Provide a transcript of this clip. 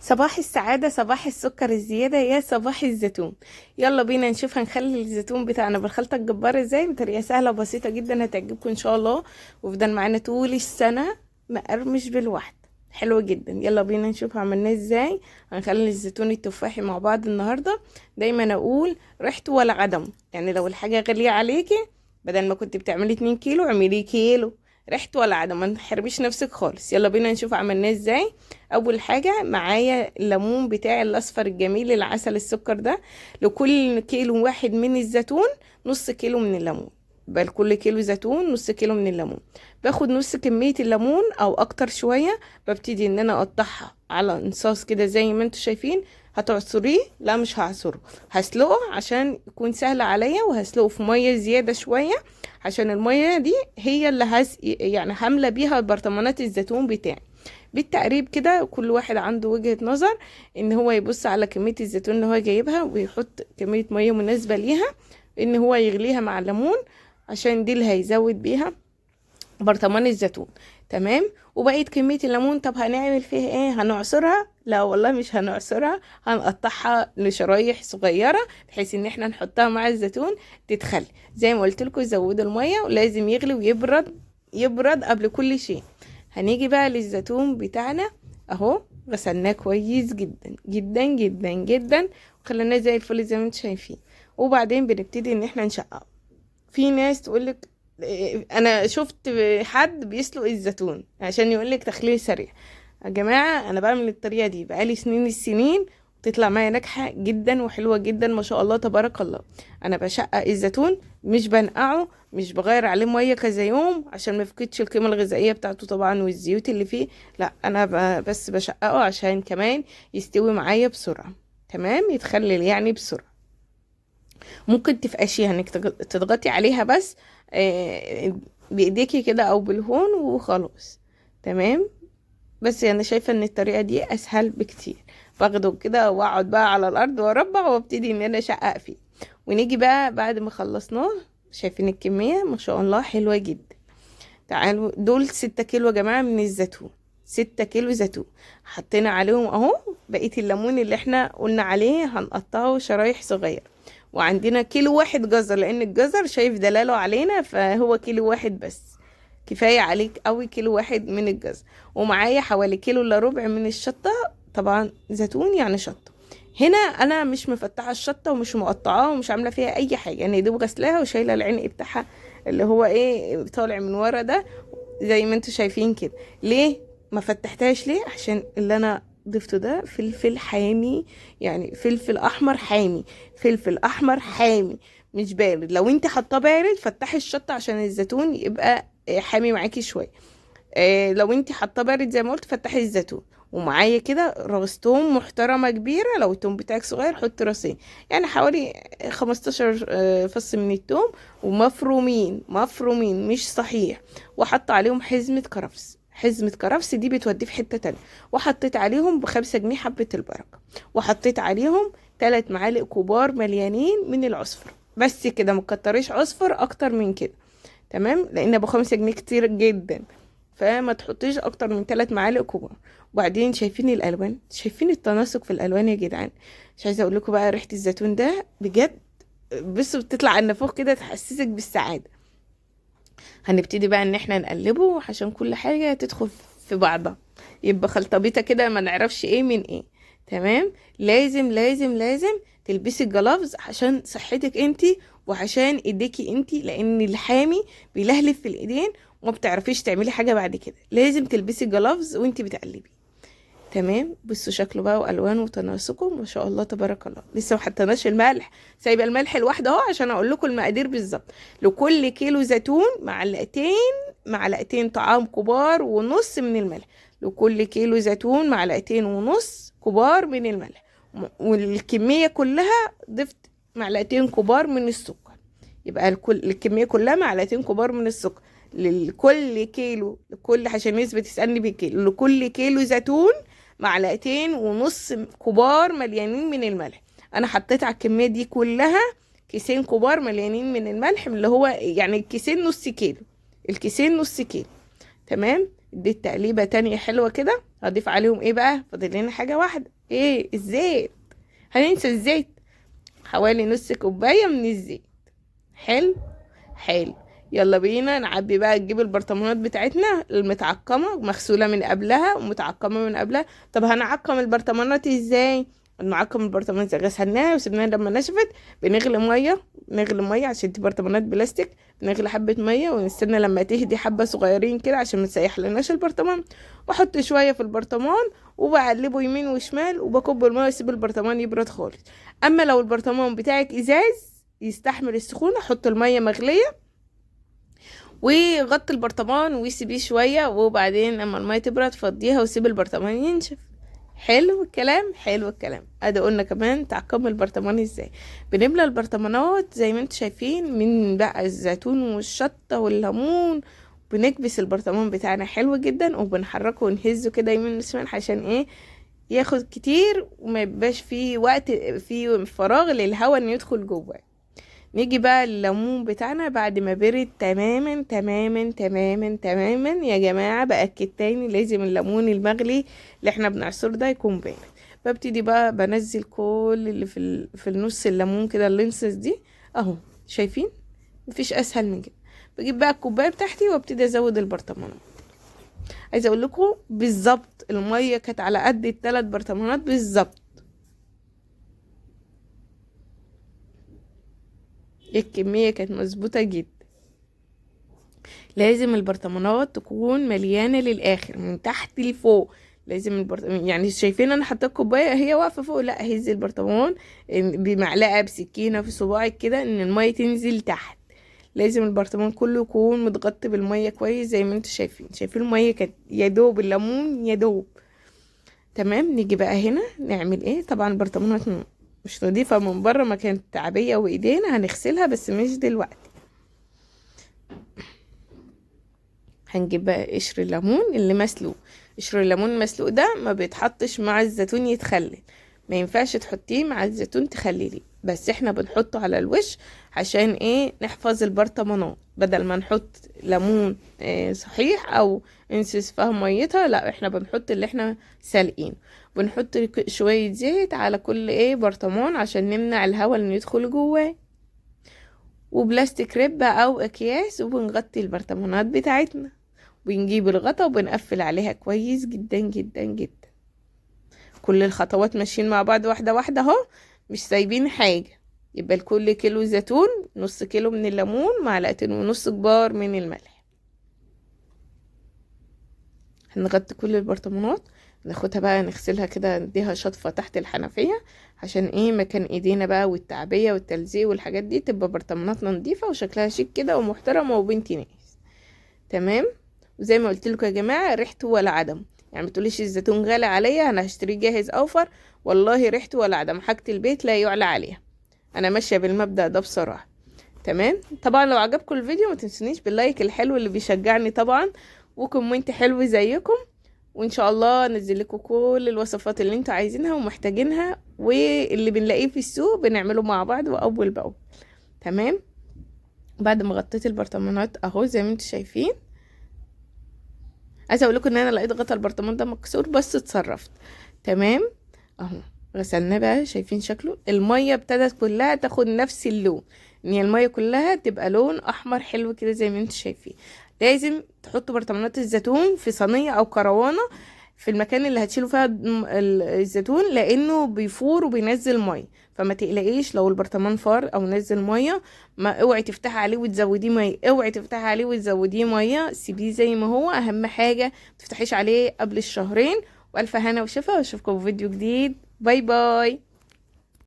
صباح السعادة، صباح السكر الزيادة، يا صباح الزيتون. يلا بينا نشوف هنخلي الزيتون بتاعنا بالخلطة الجبارة ازاي بطريقة سهلة وبسيطة جدا هتعجبكم ان شاء الله، ويفضل معانا طول السنة مقرمش بالواحد. حلو جدا. يلا بينا نشوف عملناه ازاي. هنخلي الزيتون التفاحي مع بعض النهاردة. دايما اقول ريحته ولا عدم، يعني لو الحاجة غالية عليكي بدل ما كنت بتعملي 2 كيلو اعملي كيلو. ريحته ولا عدم، ما تحرميش نفسك خالص. يلا بينا نشوف عملناه ازاي. اول حاجه معايا الليمون بتاعي الاصفر الجميل العسل السكر ده. لكل كيلو واحد من الزيتون نص كيلو من الليمون. بل كل كيلو زيتون نص كيلو من الليمون. باخد نص كميه الليمون او اكتر شويه. ببتدي ان انا اقطعها على انصاص كده زي ما انتوا شايفين. هتعصريه؟ لا مش هعصره، هسلقه عشان يكون سهل عليا، وهسلقه في ميه زياده شويه عشان الميه دي هي اللي يعني هملى بيها برطمانات الزيتون بتاعي. بالتقريب كده كل واحد عنده وجهة نظر ان هو يبص على كمية الزيتون اللي هو جايبها ويحط كمية مية مناسبة ليها، ان هو يغليها مع الليمون عشان دي اللي هيزود بيها برطمان الزيتون. تمام. وبقية كمية الليمون طب هنعمل فيها ايه؟ هنعصرها؟ لا والله مش هنعصرها، هنقطعها لشرايح صغيرة بحيث ان احنا نحطها مع الزيتون تتخلي. زي ما قلت لكم زودوا المية ولازم يغلي ويبرد، يبرد قبل كل شيء. هنيجي بقى للزيتون بتاعنا اهو، غسلناه كويس جدا جدا جدا جدا وخليناه زي الفل زي ما انتم شايفين. وبعدين بنبتدي ان احنا نشقه. في ناس تقولك انا شفت حد بيسلق الزيتون عشان يقولك تخليل سريع. يا جماعه انا بعمل الطريقه دي بقالي سنين السنين، بتطلع معايا ناجحه جدا وحلوه جدا ما شاء الله تبارك الله. انا بشقق الزيتون مش بنقعه، مش بغير عليه ميه كذا يوم عشان ما يفقدش القيمه الغذائيه بتاعته طبعا والزيوت اللي فيه. لا انا بس بشققه عشان كمان يستوي معايا بسرعه. تمام، يتخلل يعني بسرعه. ممكن تفقشيها انك تضغطي عليها بس بايديكي كده او بالهون وخلاص. تمام. بس انا شايفه ان الطريقه دي اسهل بكتير. باخده كده واقعد بقى على الارض واربع وابتدي ان انا اشقق فيه. ونيجي بقى بعد ما خلصناه، شايفين الكميه ما شاء الله حلوه جدا. تعالوا دول 6 كيلو يا جماعه من الزيتون. 6 كيلو زيتون حطينا عليهم اهو بقيه الليمون اللي احنا قلنا عليه هنقطعه شرايح صغيره. وعندنا كيلو واحد جزر لان الجزر شايف دلاله علينا فهو كيلو واحد بس كفايه عليك قوي، كيلو واحد من الجزر. ومعايا حوالي كيلو الا ربع من الشطه، طبعا زيتون يعني شطه. هنا انا مش مفتحه الشطه ومش مقطعاها ومش عامله فيها اي حاجه، يعني دوب غسلاها وشايله العنق بتاعها اللي هو ايه طالع من ورا ده زي ما انتوا شايفين كده. ليه ما فتحتهاش؟ ليه؟ عشان اللي انا ضفته ده فلفل حامي، يعني فلفل احمر حامي. فلفل احمر حامي مش بارد. لو انت حاطاه بارد فتحي الشطه عشان الزيتون يبقى حامي معاكي شويه. لو انت حاطاه بارد زي ما قلت فتحي الزيتون. ومعايا كده راس توم محترمه كبيره، لو التوم بتاعك صغير حط راسين، يعني حوالي 15 فص من التوم ومفرومين مفرومين مش صحيح. وحط عليهم حزمه كرفس. حزمه كرفس دي بتوديه في حته تانية. وحطيت عليهم ب5 جنيه حبه البركه. وحطيت عليهم 3 معالق كبار مليانين من العصفر. بس كده، مكتريش عصفر اكتر من كده. تمام، لان ابو 5 جنيه كتير جدا، فما تحطيش اكتر من 3 معالق كبار. وبعدين شايفين الالوان؟ شايفين التناسق في الالوان يا جدعان؟ مش عايزه اقول لكم بقى ريحه الزيتون ده بجد بس بتطلع على النافوخ كده تحسسك بالسعاده. هنبتدي بقى ان احنا نقلبه عشان كل حاجه تدخل في بعضها، يبقى خلطبيطه كده ما نعرفش ايه من ايه. تمام. لازم لازم لازم تلبسي الجلافز عشان صحتك انتي وعشان ايديكي انتي، لان الحامي بيلهلف في الايدين وما بتعرفيش تعملي حاجه بعد كده. لازم تلبسي الجلافز وانتي بتقلبي. تمام. بصوا شكله بقى والوانه وتناسقه ما شاء الله تبارك الله. لسه ما حطيناش الملح، سايبه الملح لوحده اهو عشان اقول لكم المقادير بالظبط. لكل كيلو زيتون معلقتين طعام كبار ونص من الملح. لكل كيلو زيتون معلقتين ونص كبار من الملح. والكميه كلها ضفت معلقتين كبار من السكر. يبقى الكميه كلها معلقتين كبار من السكر لكل كيلو. لكل عشان الناس بتسألني بالكيلو، لكل كيلو زيتون معلقتين ونص كبار مليانين من الملح. انا حطيت على الكميه دي كلها كيسين كبار مليانين من الملح، اللي هو يعني الكيسين نص كيلو. الكيسين نص كيلو. تمام. اديت تقليبه تانية حلوه كده. هضيف عليهم ايه بقى؟ فاضل لنا حاجه واحده، ايه؟ الزيت. هننسى الزيت، حوالي نص كوبايه من الزيت. حلو حلو. يلا بينا نعبي بقى، نجيب البرطمانات بتاعتنا المتعقمه، مغسوله من قبلها ومتعقمه من قبلها. طب هنعقم البرطمانات ازاي؟ نعقم البرطمانات ازاي؟ غسلناها وسيبناها لما نشفت، بنغلي ميه، نغلي ميه عشان دي برطمانات بلاستيك، نغلي حبه ميه ونستنى لما تهدي حبه صغيرين كده عشان ما تسيح لناش البرطمان، واحط شويه في البرطمان وبقلبه يمين وشمال وبكب الميه واسيب البرطمان يبرد خالص. اما لو البرطمان بتاعك ازاز يستحمل السخونه، حط الميه مغليه وغطي البرطمان وسيبيه شويه، وبعدين اما الميه تبرد فضيها وسيب البرطمان ينشف. حلو الكلام، حلو الكلام. ادي قلنا كمان تعقم البرطمان ازاي. بنملى البرطمانات زي ما انتم شايفين من بقى الزيتون والشطه والليمون، بنكبس البرطمان بتاعنا حلو جدا وبنحركه ونهزه كده يمين وشمال عشان ايه؟ ياخد كتير وما يبقاش فيه وقت، فيه فراغ للهواء انه يدخل جواه. نيجي بقى الليمون بتاعنا بعد ما برد تماما تماما تماما تماما. يا جماعة بأكد تاني، لازم الليمون المغلي اللي احنا بنعصره ده يكون بارد. ببتدي بقى بنزل كل اللي في النص الليمون كده، اللينسز دي اهو، شايفين؟ مفيش اسهل من كده. بجيب بقى الكوبايه بتاعتي وابتدي ازود البرطمانات. عايزه اقول لكم بالظبط الميه كانت على قد ال3 برطمانات بالظبط. الكميه كانت مظبوطه جدا. لازم البرطمانات تكون مليانه للاخر من تحت لفوق. لازم يعني شايفين انا حطيت كوبايه هي واقفه فوق، لا هز البرطمان بمعلقه بسكينه في صباعك كده ان الميه تنزل تحت. لازم البرطمان كله يكون متغطي بالميه كويس زي ما انتم شايفين. شايفين الميه كانت يا دوب، الليمون يا دوب. تمام. نيجي بقى هنا نعمل ايه؟ طبعا البرطمانات مش نضيفه من بره، ما كانت تعبيه وايدينا هنغسلها بس مش دلوقتي. هنجيب بقى قشر الليمون اللي مسلوق. قشر الليمون المسلوق ده ما بيتحطش مع الزيتون يتخلل، ما ينفعش تحطيه مع الزيتون تخلليه، بس احنا بنحطه على الوش عشان ايه؟ نحفظ البرطمانات. بدل ما نحط ليمون صحيح او ننسس فيها ميتها، لا احنا بنحط اللي احنا سالقين. بنحط شوية زيت على كل برطمان عشان نمنع الهواء اللي يدخل جواه، وبلاستيك ريب او اكياس، وبنغطي البرطمانات بتاعتنا، بنجيب الغطا وبنقفل عليها كويس جدا جدا جدا. كل الخطوات ماشيين مع بعض واحدة واحدة اهو، مش سايبين حاجة. يبقى لكل كيلو زيتون نص كيلو من الليمون، معلقتين ونص كبار من الملح. هنغطي كل البرطمانات، ناخدها بقى نغسلها كده، نديها شطفة تحت الحنفية عشان ايه؟ مكان ايدينا بقى والتعبية والتلزيق والحاجات دي تبقى برطماناتنا نظيفة وشكلها شيك كده ومحترمة وبنتي ناس. تمام. وزي ما قلت لكم يا جماعه، ريحته ولا عدم. يعني ما تقوليش الزيتون غالي عليا انا هشتريه جاهز اوفر، والله ريحته ولا عدم، حاجه البيت لا يعلى عليها. انا ماشيه بالمبدأ ده بصراحه. تمام. طبعا لو عجبكم الفيديو ما تنسونيش باللايك الحلو اللي بيشجعني طبعا، وكومنت حلو زيكم، وان شاء الله انزل لكم كل الوصفات اللي انتوا عايزينها ومحتاجينها، واللي بنلاقيه في السوق بنعمله مع بعض واول باول. تمام. بعد ما غطيت البرطمانات اهو زي ما انتوا شايفين، عايزه اقول لكم ان انا لقيت غطا البرطمان ده مكسور بس اتصرفت. تمام اهو. غسلناه بقى، شايفين شكله؟ الميه ابتدت كلها تاخد نفس اللون، ان هي الميه كلها تبقى لون احمر حلو كده زي ما انتم شايفين. لازم تحطوا برطمانات الزيتون في صينيه او كروانه في المكان اللي هتشيلوا فيها الزيتون، لانه بيفور وبينزل ميه. فما تقلقيش لو البرطمان فار او نزل ميه، ما اوعي تفتحي عليه وتزوديه ميه، اوعي تفتحي عليه وتزوديه ميه، سيبيه زي ما هو. اهم حاجه ما تفتحيش عليه قبل الشهرين. والف هنا وشفا، واشوفكم في فيديو جديد. باي باي.